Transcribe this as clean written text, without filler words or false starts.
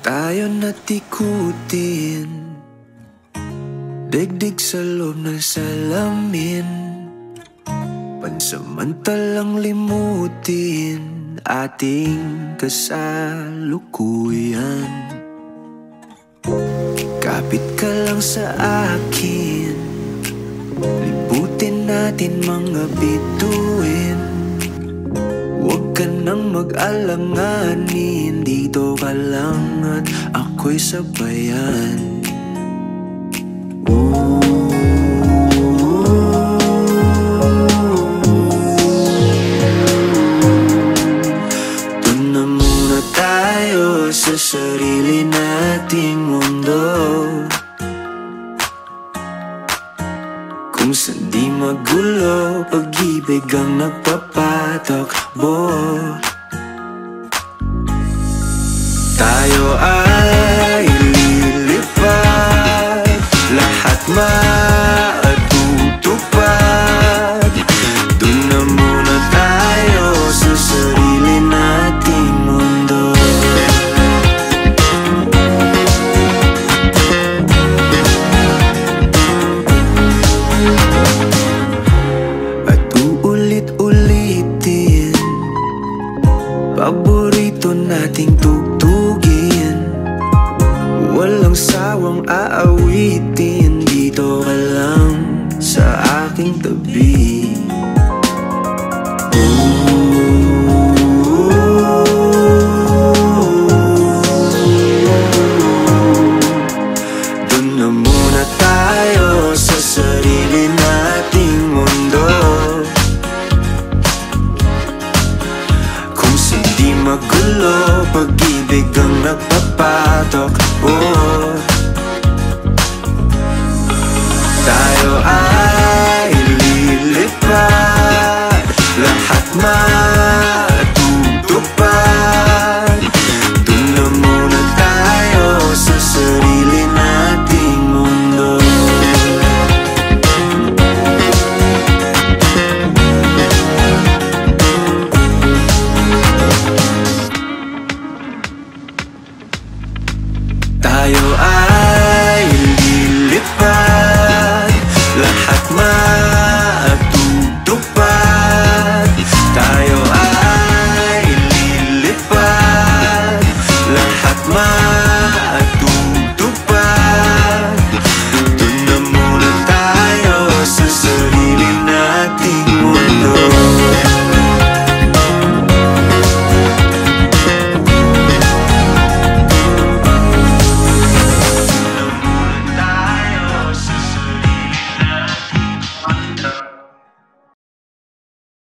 Tayo natikutin, digdig sa loob ng salamin, pansamantalang limutin ating kasalukuyan. Kapit ka lang sa akin, libutin natin mga bituin. Huwag ka nang mag-alanganin, dito ka lang at ako'y sabayan. Doon na muna tayo sa sarili nating mundo, kung saan di magulo, pag-ibig ang nagpapatakbo. Tayo ay lilipad, lahat matutupad. Doon na muna tayo sa sarili nating mundo. Ulit-ulitin, paborito nating tugtugin, walang sawang aawitin. Dito ka lang sa aking tabi. Doon na muna tayo sa sarili nating mundo, kung hindi magulo, pag-ibig ang nagpapatok. Tayo ay lilipad, lahat